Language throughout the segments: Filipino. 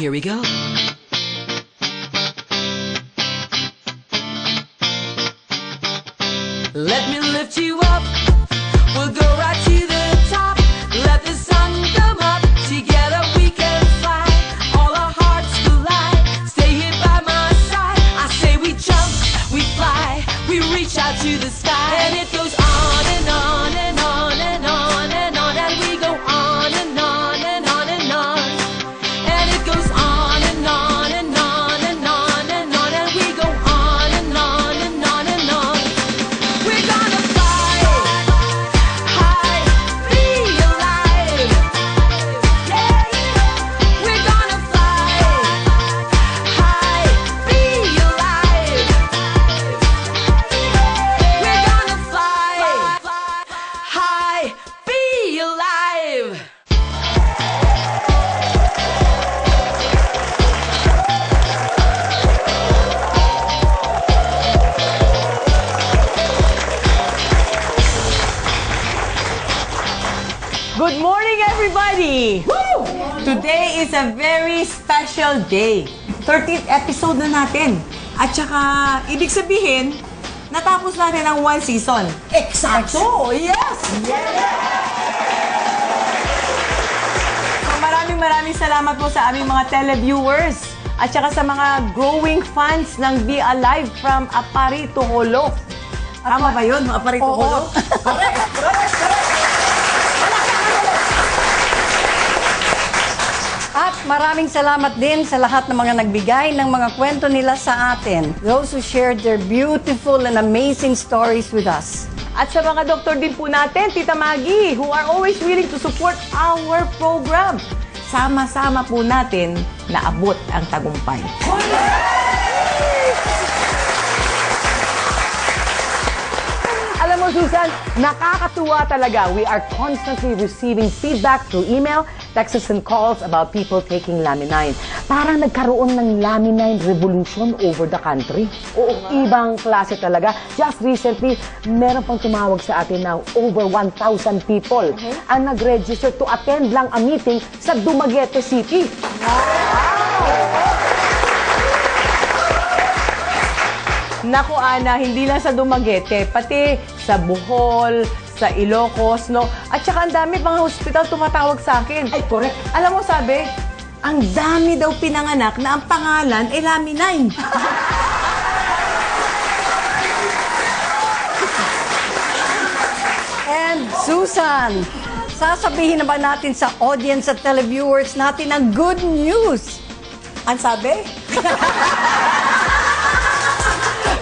Here we go. Let me lift you up. We'll go right to the top. Let the sun come up. Together we can fly. All our hearts collide. Stay here by my side. I say we jump, we fly, we reach out to the sky. And it goes on and on and on and on and on. And we go on and on and on and on. And it goes on and on and on and on and on. And we go on and on and on and on. We're gonna fly high, be alive. Yeah, we're gonna fly high, be alive. We're gonna fly high, be alive. Good morning, everybody! Woo! Today is a very special day. 13th episode na natin. At saka, ibig sabihin, natapos natin ang one season. Eksakto! Yes! So, maraming salamat po sa aming mga televiewers at saka sa mga growing fans ng Be Alive from Apari to Holo. Tama ba yun? Apari to Holo? At maraming salamat din sa lahat ng mga nagbigay ng mga kwento nila sa atin. Those who shared their beautiful and amazing stories with us. At sa mga doktor din po natin, Tita Maggie, who are always willing to support our program. Sama-sama po natin na abot ang tagumpay. Alam mo, Susan, nakakatuwa talaga. We are constantly receiving feedback through email, texts, and calls about people taking Laminine. Parang nagkaroon ng Laminine revolution over the country. Oo, ibang klase talaga. Just recently, meron pang tumawag sa atin na over 1,000 people ang nag-register to attend lang a meeting sa Dumaguete City. Naku, Ana, hindi lang sa Dumaguete, pati sa Bohol, sa Ilocos, no? At saka ang dami pang hospital tumatawag sa akin. Ay, correct. Alam mo, sabi, ang dami daw pinanganak na ang pangalan ay Laminine. And Susan, sasabihin na ba natin sa audience at televiewers natin ang good news? Ang sabi?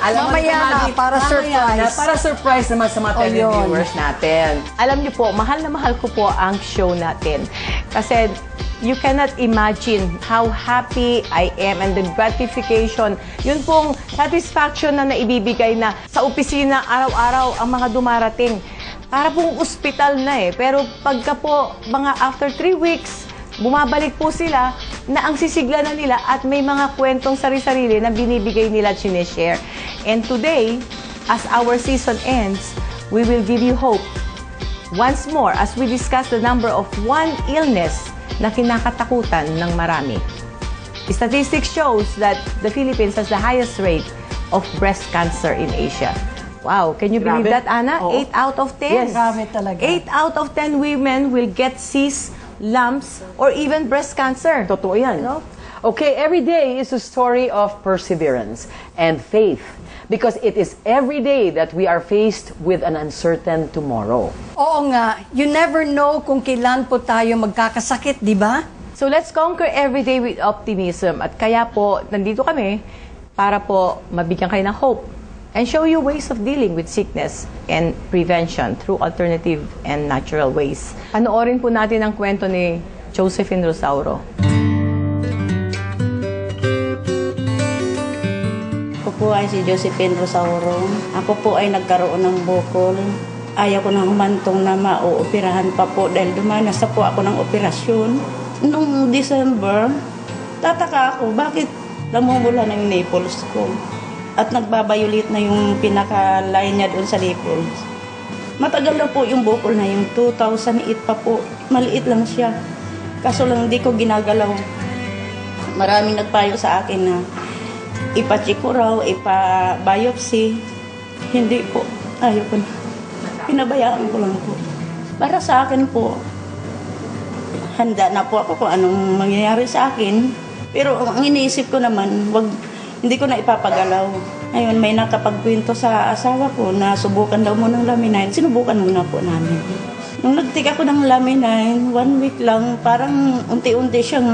Mamaya na, para surprise. Para surprise naman sa mga O, yun. televiewers natin. Alam niyo po, mahal na mahal ko po ang show natin. Kasi you cannot imagine how happy I am and the gratification. Yun pong satisfaction na naibibigay na sa opisina araw-araw ang mga dumarating. Para pong ospital na eh. Pero pagka po, mga after 3 weeks, bumabalik po sila na ang sisigla na nila at may mga kwentong sari-sarili na binibigay nila at sinishare. And today, as our season ends, we will give you hope. Once more, as we discuss the number of one illness na kinakatakutan ng marami. Statistics shows that the Philippines has the highest rate of breast cancer in Asia. Wow, can you believe that, Ana? Oo. 8 out of 10. Yes. Grabe talaga. 8 out of 10 women will get cysts, lumps, or even breast cancer. Totoo yan. No? Okay, every day is a story of perseverance and faith because it is every day that we are faced with an uncertain tomorrow. Oo nga, you never know kung kailan po tayo magkakasakit, di ba? So let's conquer every day with optimism. At kaya po, nandito kami para po mabigyan kayo ng hope and show you ways of dealing with sickness and prevention through alternative and natural ways. Panoorin po natin ang kwento ni Josephine Rosauro. Ako po ay si Josephine Rosauro. Ako po ay nagkaroon ng bukol. Ayaw ko nang humantong na mauoperahan pa po dahil dumanas na po ako ng operasyon. Noong December, tataka ako bakit namumula na yung nipples ko. At nagbabayulit na yung pinaka-line niya doon sa nipples. Matagal na po yung bukol na yung 2008 pa po. Maliit lang siya. Kaso lang hindi ko ginagalaw. Maraming nagpayo sa akin na ipa-check ko raw, ipa-biopsy. Hindi po, ayaw ko na. Pinabayaan ko lang po. Para sa akin po, handa na po ako kung anong mangyayari sa akin. Pero ang iniisip ko naman, hindi ko na ipapagalaw. Ngayon, may nakapagkwento sa asawa ko na subukan daw mo ng Laminine. Sinubukan muna po namin. Nung nagtik ako ng Laminine, 1 week lang, parang unti-unti siyang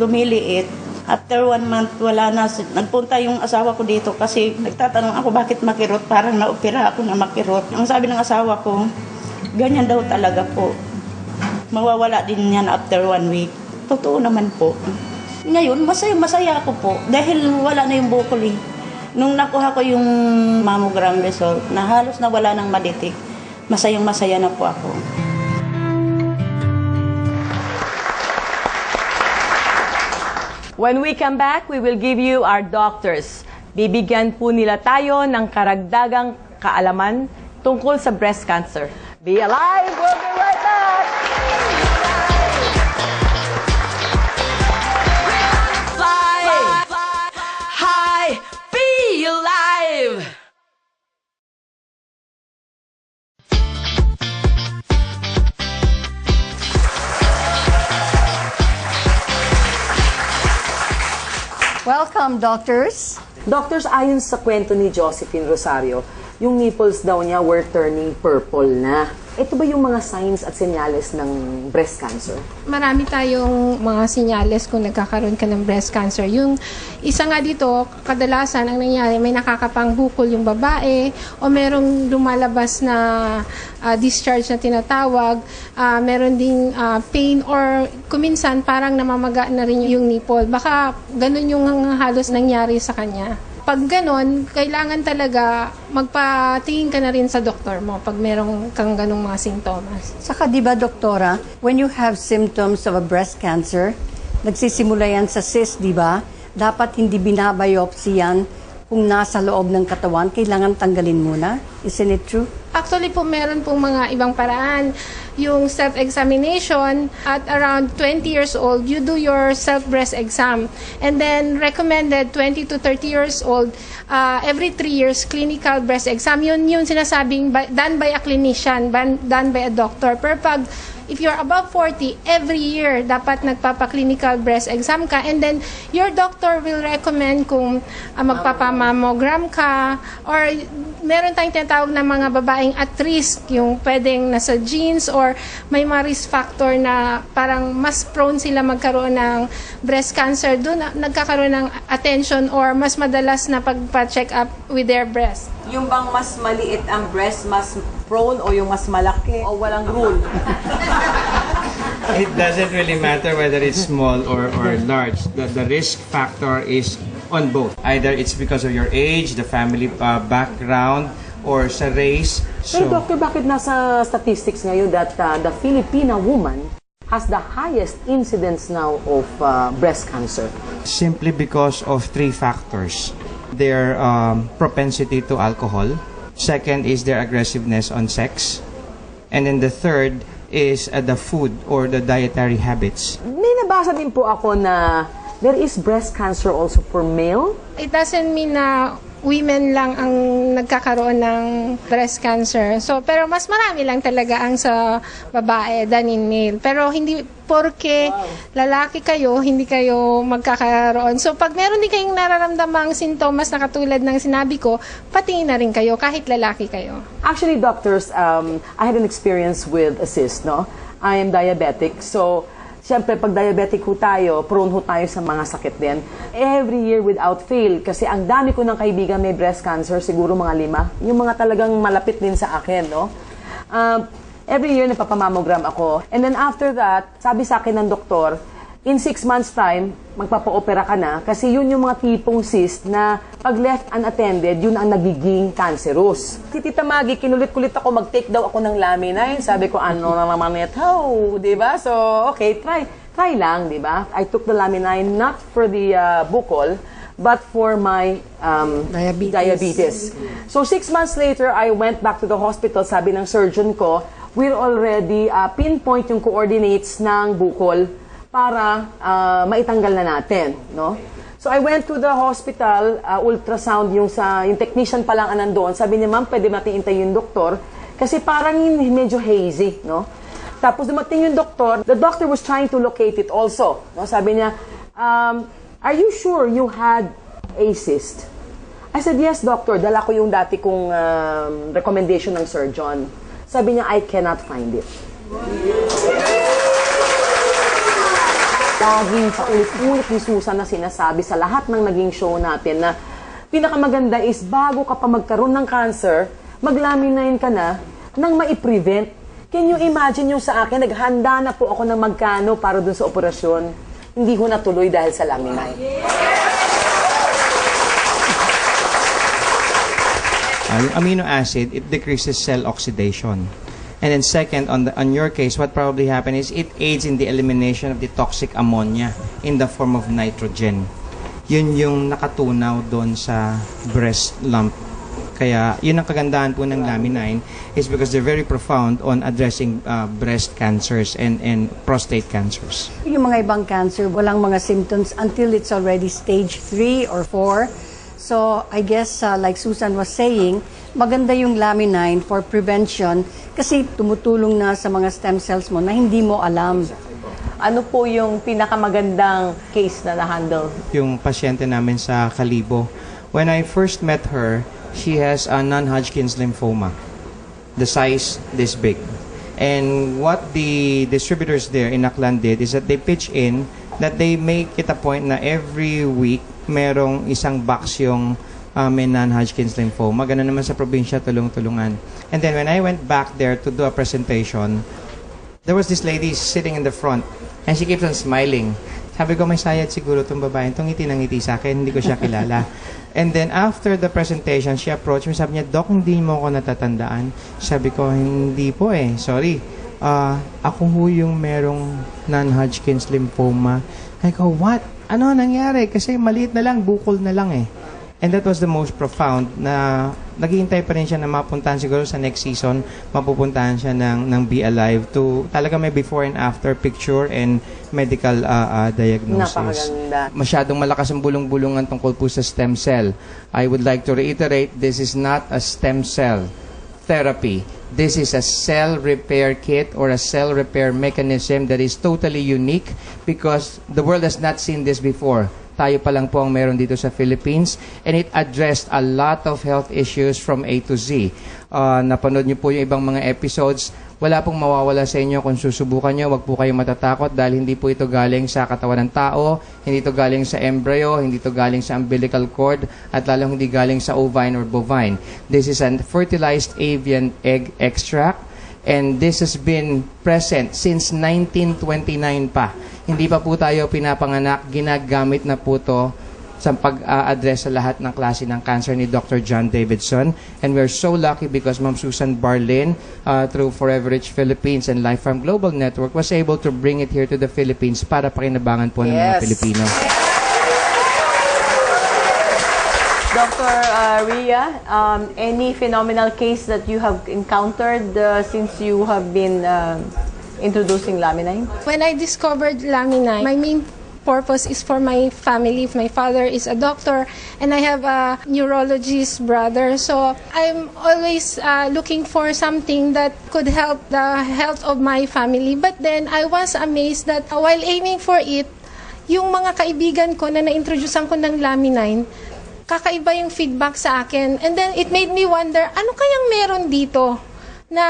lumiliit. After 1 month, wala na. Nagpunta yung asawa ko dito kasi nagtatanong ako bakit makirot. Parang naopera ako na makirot. Ang sabi ng asawa ko, ganyan daw talaga po. Mawawala din yan after 1 week. Totoo naman po. Ngayon, masaya ako po dahil wala na yung bukol eh. Nung nakuha ko yung mammogram result na halos na wala ng maditik, masayang-masaya na po ako. When we come back, we will give you our doctors. Bibigyan po nila tayo ng karagdagang kaalaman tungkol sa breast cancer. Be alive! We'll be right back! Fly high, be alive. Welcome, doctors. Doctors, ayon sa kwento ni Josephine Rosario, yung nipples daw niya were turning purple na. Ito ba yung mga signs at senyales ng breast cancer? Marami tayong mga senyales kung nagkakaroon ka ng breast cancer. Yung isa nga dito, kadalasan ang nangyari, may nakakapangbukol yung babae o merong lumalabas na discharge na tinatawag, meron ding pain or kuminsan parang namamaga na rin yung nipple. Baka ganun yung halos nangyari sa kanya. Pag ganon, kailangan talaga magpatingin ka na rin sa doktor mo pag merong kang ganong mga sintomas. Saka di ba, doktora, when you have symptoms of a breast cancer, nagsisimula yan sa cyst, di ba? Dapat hindi binabiopsy yan kung nasa loob ng katawan, kailangan tanggalin muna. Isn't it true? Actually po, meron pong mga ibang paraan. Yung self-examination, at around 20 years old, you do your self-breast exam. And then, recommended 20 to 30 years old, every 3 years, clinical breast exam. Yun yung sinasabing done by a clinician, done by a doctor. Pero pag if you're above 40, every year dapat nagpapa-clinical breast exam ka, and then your doctor will recommend kung magpapamammogram ka, or meron tayong tinatawag na mga babaeng at risk, yung pwedeng nasa genes or may mga risk factor na parang mas prone sila magkaroon ng breast cancer, doon nagkakaroon ng attention or mas madalas na pagpa-check up with their breast. Yung bang mas maliit ang breast, mas prone o yung mas malaki o walang rule? It doesn't really matter whether it's small or large. The risk factor is on both. Either it's because of your age, the family background, or sa race. Pero doctor, bakit nasa statistics ngayon that the Filipina woman has the highest incidence now of breast cancer? Simply because of 3 factors. Their propensity to alcohol. Second is their aggressiveness on sex. And then the third is the food or the dietary habits. May nabasa din po ako na there is breast cancer also for male. It doesn't mean na women lang ang nagkakaroon ng breast cancer. So, pero mas marami lang talaga ang sa babae than in male. Pero hindi porke lalaki kayo, hindi kayo magkakaroon. So, pag meron din kayong nararamdamang sintomas na katulad ng sinabi ko, patingin na rin kayo kahit lalaki kayo. Actually, doctors, I had an experience with a cyst, no? I am diabetic, so siyempre, pag diabetic ho tayo, prone ho tayo sa mga sakit din. Every year without fail, kasi ang dami ko ng kaibigan may breast cancer, siguro mga 5. Yung mga talagang malapit din sa akin, no? Every year nagpapamammogram ako. And then after that, sabi sa akin ng doktor, in 6 months time, magpapa-opera ka na, kasi yun yung mga tipong cyst na pag left unattended, yun ang nagiging cancerous. Si Tita Maggie, kinulit-kulit ako, mag-take daw ako ng Laminine. Sabi ko, ano na naman ito, diba? So, okay, try lang, diba? I took the Laminine not for the bukol, but for my diabetes. So, 6 months later, I went back to the hospital. Sabi ng surgeon ko, we're already pinpoint yung coordinates ng bukol para maitanggal na natin, no? So I went to the hospital, ultrasound, yung technician pa lang nandun. Sabi niya, ma'am, pwede matiintay yung doktor kasi parang medyo hazy, no? Tapos dumating yung doktor, the doctor was trying to locate it also, no? Sabi niya, are you sure you had a cyst? I said, yes, doctor. Dala ko yung dati kong recommendation ng surgeon. Sabi niya, I cannot find it. Laging paulit-ulit ni Susan na sinasabi sa lahat ng naging show natin na pinakamaganda is bago ka pa magkaroon ng cancer, maglaminain ka na nang mai-prevent. Can you imagine yung sa akin, naghanda na po ako ng magkano para dun sa operasyon. Hindi ko natuloy dahil sa laminay. Yung amino acid, it decreases cell oxidation. And then second, on your case, what probably happened is it aids in the elimination of the toxic ammonia in the form of nitrogen. Yun yung nakatunaw doon sa breast lump. Kaya yun ang kagandahan po ng Laminin is because they're very profound on addressing breast cancers and prostate cancers. Yung mga ibang cancer, walang mga symptoms until it's already stage 3 or 4. So, I guess, like Susan was saying, maganda yung Laminin for prevention kasi tumutulong na sa mga stem cells mo na hindi mo alam. Ano po yung pinakamagandang case na na-handle? Yung pasyente namin sa Kalibo, when I first met her, she has a non-Hodgkin's lymphoma. The size this big. And what the distributors there in Aklan did is that they pitch in that they make it a point na every week merong isang box yung may non-Hodgkin's lymphoma. Ganun naman sa probinsya, tulong-tulungan. And then when I went back there to do a presentation, there was this lady sitting in the front and she keeps on smiling. Sabi ko, may sayad siguro itong babae. Itong ngiti ng ngiti sa akin, hindi ko siya kilala. And then after the presentation, she approached me. Sabi niya, Doc, hindi mo ako natatandaan. Sabi ko, hindi po eh. Sorry. Ako ho yung merong non-Hodgkin's lymphoma. I go, what? Ano nangyari? Kasi maliit na lang, bukol na lang eh. And that was the most profound na naghihintay pa rin siya na mapuntahan siguro sa next season, mapupuntahan siya ng Be Alive to talaga may before and after picture and medical diagnosis. Napakaganda. Masyadong malakas ang bulong-bulungan tungkol po sa stem cell. I would like to reiterate, this is not a stem cell therapy. This is a cell repair kit or a cell repair mechanism that is totally unique because the world has not seen this before. Tayo pa lang po ang meron dito sa Philippines and it addressed a lot of health issues from A to Z. Napanood niyo po yung ibang mga episodes. Wala pong mawawala sa inyo kung susubukan nyo. Huwag po kayong matatakot dahil hindi po ito galing sa katawan ng tao, hindi ito galing sa embryo, hindi ito galing sa umbilical cord, at lalong hindi galing sa ovine or bovine. This is a fertilized avian egg extract and this has been present since 1929 pa. Hindi pa po tayo pinapanganak, ginagamit na po ito sa pag-address sa lahat ng klase ng cancer ni Dr. John Davidson. And we're so lucky because Ma'am Susan Barlin, through Forever Rich Philippines and Life Farm Global Network, was able to bring it here to the Philippines para pakinabangan po ng mga Pilipino. Dr. Ria, any phenomenal case that you have encountered since you have been introducing Laminin? When I discovered Laminin, my main purpose is for my family. My father is a doctor and I have a neurologist brother. So I'm always looking for something that could help the health of my family. But then I was amazed that while aiming for it, yung mga kaibigan ko na na-introducean ko ng Laminin, kakaiba yung feedback sa akin. And then it made me wonder, ano kayang meron dito na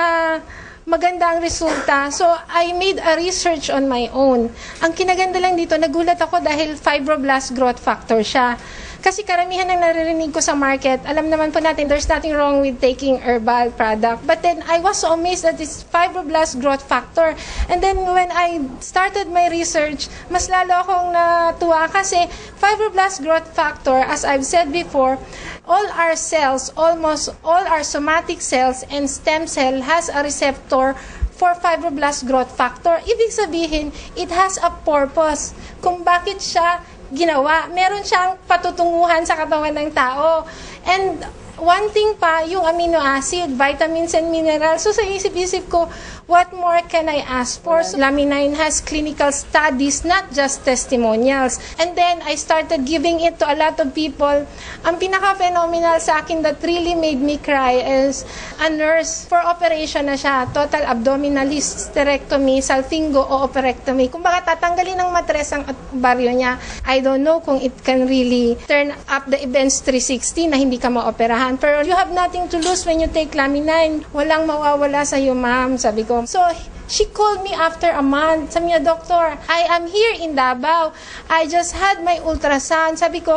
maganda ang resulta. So, I made a research on my own. Ang kinaganda lang dito, nagulat ako dahil fibroblast growth factor siya. Kasi karamihan ng naririnig ko sa market, alam naman po natin, there's nothing wrong with taking herbal product. But then, I was so amazed at this fibroblast growth factor. And then, when I started my research, mas lalo akong natuwa kasi fibroblast growth factor, as I've said before, all our cells, almost all our somatic cells and stem cell has a receptor for fibroblast growth factor. Ibig sabihin, it has a purpose kung bakit siya ginawa. Meron siyang patutunguhan sa katawan ng tao. And one thing pa, yung amino acid, vitamins and minerals. So sa isip-isip ko, what more can I ask for? So, Lamine has clinical studies, not just testimonials. And then I started giving it to a lot of people. Ang pinaka-phenomenal sa akin that really made me cry is a nurse for operation na siya, total abdominal hysterectomy, salpingo o operectomy. Kung baka tatanggalin ng matres ang baryo niya, I don't know kung it can really turn up the events 360 na hindi ka maoperahan. Pero you have nothing to lose when you take Lamine. Walang mawawala sa iyo, ma'am, sabi ko. So, she called me after a month. Sabi niya, Doctor, I am here in Davao. I just had my ultrasound. Sabi ko,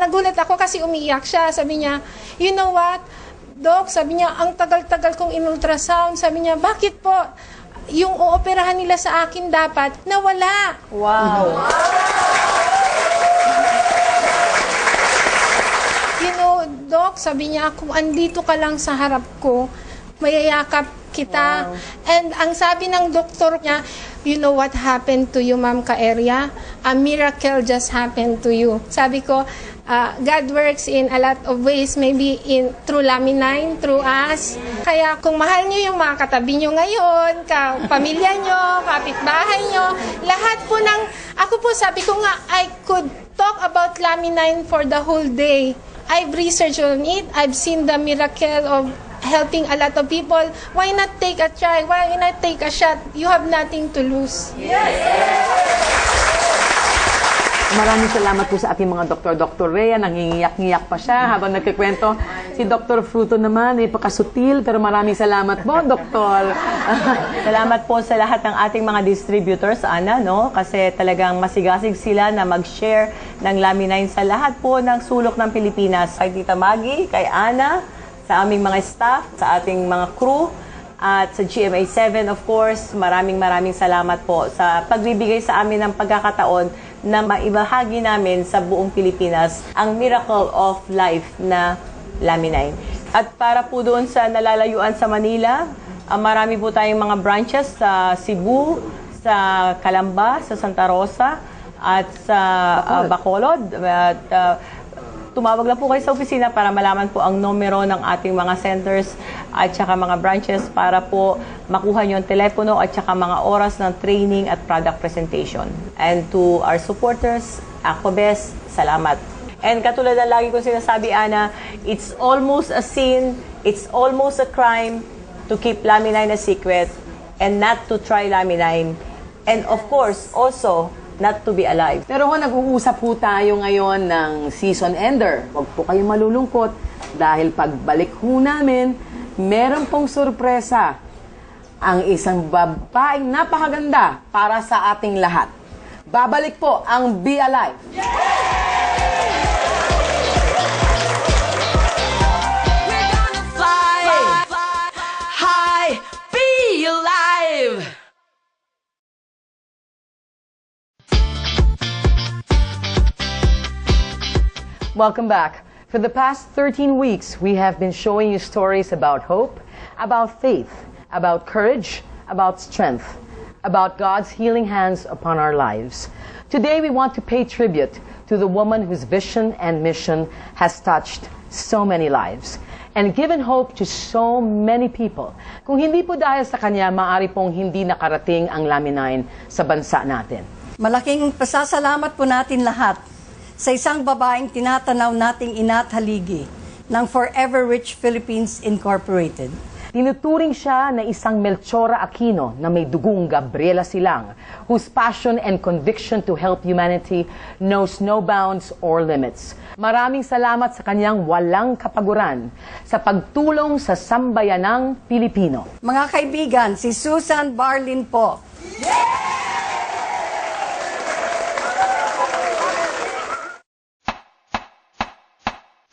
nagulat ako kasi umiiyak siya. Sabi niya, you know what, Doc, sabi niya, ang tagal-tagal kong in-ultrasound. Sabi niya, bakit po? Yung ooperahan nila sa akin dapat, nawala. Wow. You know, Doc, sabi niya, kung andito ka lang sa harap ko, mayayakap kita. Wow. And ang sabi ng doktor niya, you know what happened to you, Ma'am Kaeria? A miracle just happened to you. Sabi ko, God works in a lot of ways, maybe through Lamine, through us. Kaya kung mahal niyo yung mga katabi niyo ngayon, pamilya niyo, kapitbahay niyo, lahat po ako po sabi ko nga, I could talk about Lamine for the whole day. I've researched on it. I've seen the miracle of helping a lot of people. Why not take a try? Why not take a shot? You have nothing to lose. Yes! Maraming salamat po sa ating mga doktor. Dr. Rhea, nangingiyak-ngiyak pa siya habang nagkikwento. Si Dr. Fruto naman, pakasutil, pero maraming salamat po, Doktor. Salamat po sa lahat ng ating mga distributors, Ana, no? Kasi talagang masigasig sila na mag-share ng Lamine sa lahat po ng sulok ng Pilipinas. Kay Tita Maggie, kay Ana, sa aming mga staff, sa ating mga crew, at sa GMA7, of course, maraming salamat po sa pagbibigay sa amin ng pagkakataon na maibahagi namin sa buong Pilipinas ang miracle of life na Lamine. At para po doon sa nalalayuan sa Manila, marami po tayong mga branches sa Cebu, sa Calamba, sa Santa Rosa, at sa Bacolod. At tumawag lang po kayo sa opisina para malaman po ang numero ng ating mga centers at saka mga branches para po makuha nyo ang telepono at saka mga oras ng training at product presentation. And to our supporters, Aquabest, salamat. And katulad na lagi kong sinasabi, Ana, it's almost a sin, it's almost a crime to keep Lamine a secret and not to try Lamine. And of course, also, not to be alive. Pero nag-uusap po tayo ngayon ng season ender. Huwag po kayong malulungkot dahil pagbalik ho namin, meron pong sorpresa ang isang babaeng napakaganda para sa ating lahat. Babalik po ang Be Alive. We're gonna fly high, be alive. Welcome back. For the past 13 weeks, we have been showing you stories about hope, about faith, about courage, about strength, about God's healing hands upon our lives. Today, we want to pay tribute to the woman whose vision and mission has touched so many lives and given hope to so many people. Kung hindi po dahil sa kanya, maaari pong hindi nakarating ang Lamine sa bansa natin. Malaking pasasalamat po natin lahat sa isang babaeng tinatanaw nating ina at haligi ng Forever Rich Philippines Incorporated. Tinuturing siya na isang Melchora Aquino na may dugong Gabriela Silang, whose passion and conviction to help humanity knows no bounds or limits. Maraming salamat sa kanyang walang kapaguran sa pagtulong sa sambayanang Pilipino. Mga kaibigan, si Susan Barlin po.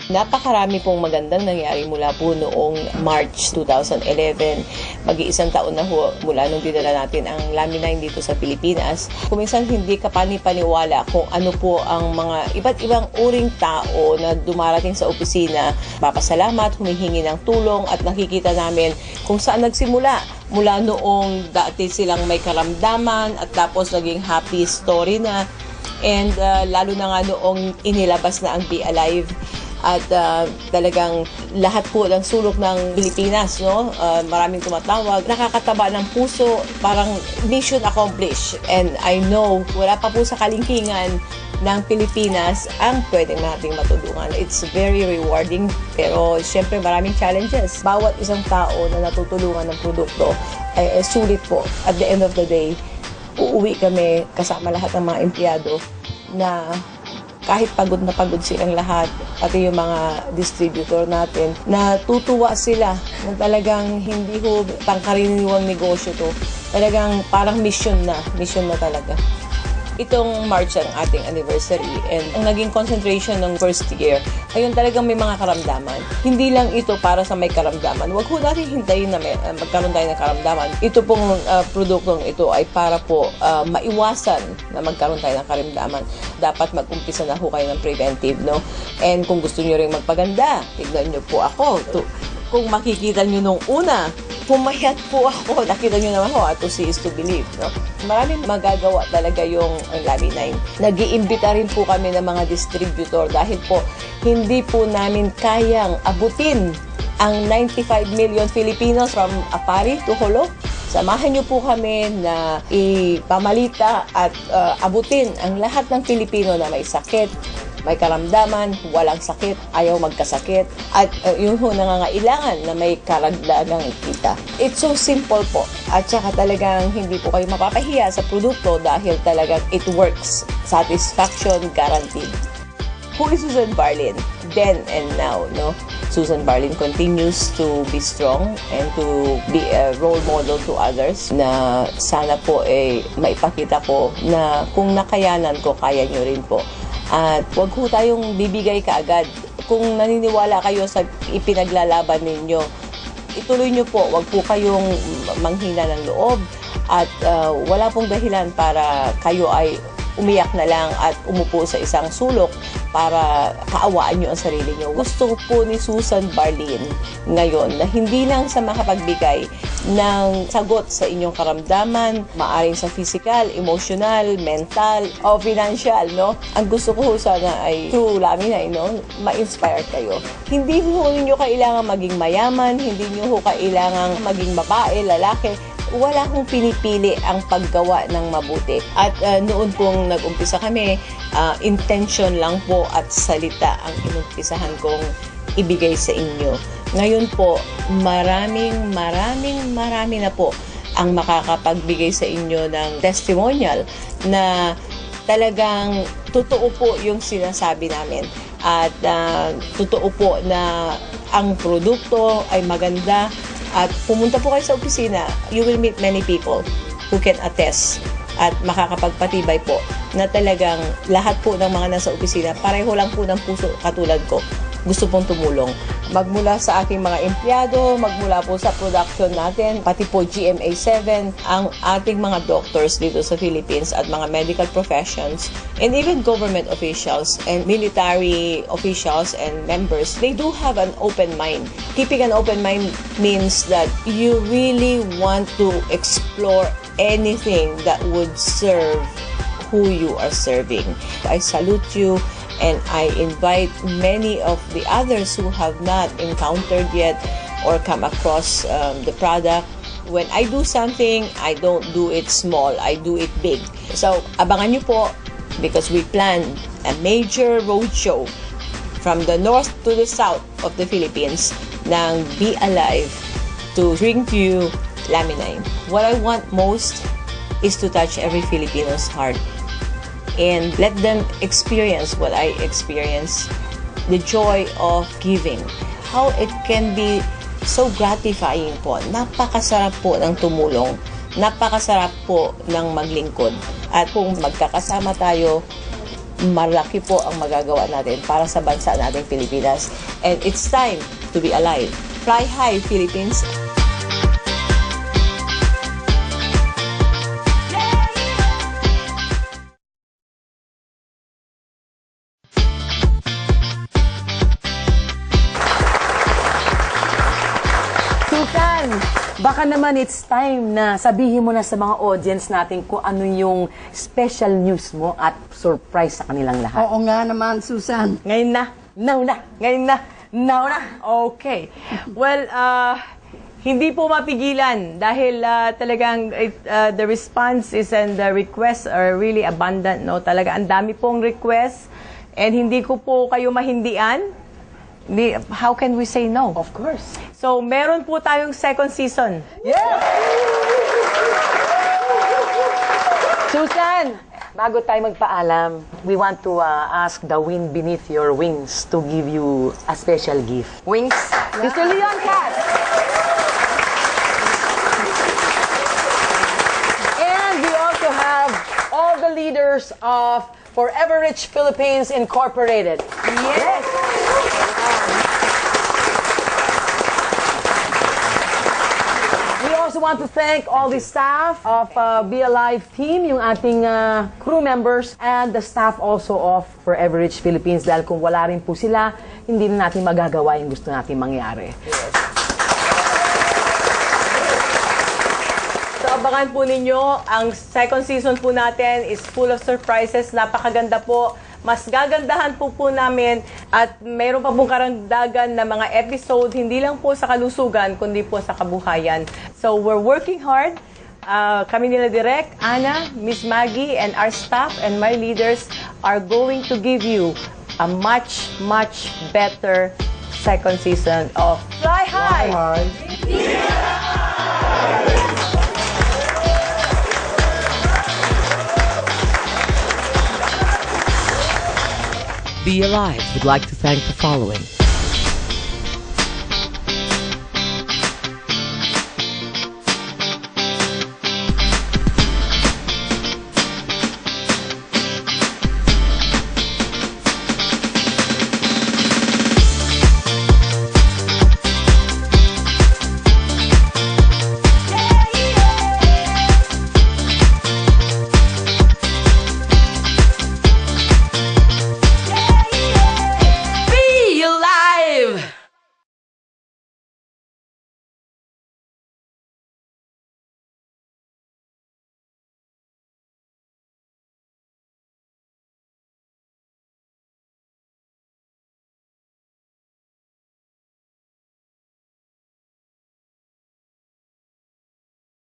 Napakarami pong magandang nangyari mula po noong March 2011. Mag-iisang taon na mula nung dinala natin ang Lamine dito sa Pilipinas. Kuminsan hindi ka panipaniwala kung ano po ang mga iba't ibang uring tao na dumarating sa opisina. Papasalamat, humihingi ng tulong at nakikita namin kung saan nagsimula. Mula noong dati silang may karamdaman at tapos naging happy story na. And lalo na nga noong inilabas na ang Be Alive at talagang lahat po ng sulok ng Pilipinas, no? Maraming tumatawag, nakakataba ng puso, parang mission accomplished. And I know, wala pa po sa kalingkingan ng Pilipinas ang pwedeng nating matulungan. It's very rewarding, pero syempre maraming challenges. Bawat isang tao na natutulungan ng produkto ay sulit po. At the end of the day, uuwi kami kasama lahat ng mga empleyado na kahit pagod na pagod silang lahat, pati yung mga distributor natin, natutuwa sila na talagang hindi ho pangkaraniwang negosyo to. Talagang parang mission na talaga. Itong March ang ating anniversary and ang naging concentration ng first year, ayun talagang may mga karamdaman. Hindi lang ito para sa may karamdaman. Huwag ho natin hintayin na magkaroon tayo ng karamdaman. Ito pong produktong ito ay para po maiwasan na magkaroon tayo ng karamdaman. Dapat mag-umpisa na ho kayo ng preventive, no? And kung gusto nyo rin magpaganda, tignan nyo po ako. Kung makikita nyo nung una, pumayat po ako. Nakita nyo naman ho, to see is to believe. No? Maraming magagawa talaga yung Laminine. Nag-iimbita rin po kami ng mga distributor dahil po hindi po namin kayang abutin ang 95 million Filipinos from Apari to Holo. Samahan nyo po kami na ipamalita at abutin ang lahat ng Pilipino na may sakit, may karamdaman, walang sakit, ayaw magkasakit, at yung nangangailangan na may karagdagang kita. It's so simple po. At saka talagang hindi po kayo mapapahiya sa produkto dahil talagang it works. Satisfaction guaranteed. Who is Susan Barlin? Then and now, no? Susan Barlin continues to be strong and to be a role model to others na sana po maipakita ko na kung nakayanan ko, kaya nyo rin po. At huwag ho tayong bibigay kaagad. Kung naniniwala kayo sa ipinaglalaban ninyo, ituloy nyo po. Huwag po kayong manghina ng loob at wala pong dahilan para kayo ay umiyak na lang at umupo sa isang sulok para kaawaan nyo ang sarili nyo. Gusto po ni Susan Barlin ngayon na hindi lang sa makapagbigay ng sagot sa inyong karamdaman, maaring sa physical, emotional, mental, o financial, no? Ang gusto ko sana ay through Laminine, no? Ma-inspire kayo. Hindi ho ninyo kailangan maging mayaman, hindi nyo ho kailangan maging babae, lalaki. Wala akong pinipili ang paggawa ng mabuti. At noon pong nag-umpisa kami, intention lang po at salita ang inumpisahan kong ibigay sa inyo. Ngayon po, marami na po ang makakapagbigay sa inyo ng testimonial na talagang totoo po yung sinasabi namin. At totoo po na ang produkto ay maganda. At pumunta po kayo sa opisina, you will meet many people who can attest at makakapagpatibay po na talagang lahat po ng mga nasa opisina, pareho lang po ng puso katulad ko. Gusto pong tumulong. Magmula sa aking mga empleyado, magmula po sa production natin, pati po GMA7, ang ating mga doctors dito sa Philippines at mga medical professions, and even government officials and military officials and members, they do have an open mind. Keeping an open mind means that you really want to explore anything that would serve who you are serving. I salute you. And I invite many of the others who have not encountered yet or come across the product. When I do something, I don't do it small. I do it big. So, abangan nyo po because we plan a major roadshow from the north to the south of the Philippines ng Be Alive to bring to you Laminine. What I want most is to touch every Filipino's heart and let them experience what I experience, the joy of giving. How it can be so gratifying po. Napakasarap po ng tumulong. Napakasarap po ng maglingkod. At kung magkakasama tayo, malaki po ang magagawa natin para sa bansa nating Pilipinas. And it's time to be alive. Fly high, Philippines! Baka baka naman it's time na sabihin mo na sa mga audience natin kung ano yung special news mo at surprise sa kanilang lahat. Oo nga naman, Susan. Ngayon na. Now na! Ngayon na. Now na! Okay. Well, hindi po mapigilan dahil talagang the response is and the requests are really abundant, no? Talaga ang dami pong requests and hindi ko po kayo mahindian. How can we say no? Of course. So, meron po tayong second season. Yes! Susan, bago tayo magpaalam, we want to ask the wind beneath your wings to give you a special gift. Wings. Mr. Leon Cat! And we also have all the leaders of Forever Rich Philippines Incorporated. Yes! We also want to thank all the staff of Be Alive team, yung ating crew members, and the staff also of Forever Rich Philippines dahil kung wala rin po sila, hindi na natin magagawa yung gusto natin mangyari. So, abangan po ninyo. Ang second season po natin is full of surprises. Napakaganda po. Mas gagandahan po namin at mayroon pa pong karagdagan na mga episode, hindi lang po sa kalusugan, kundi po sa kabuhayan. So, we're working hard. Kami nila Direk, Ana, Miss Maggie, and our staff and my leaders are going to give you a much, much better second season of Fly High! Be Alive would like to thank the following: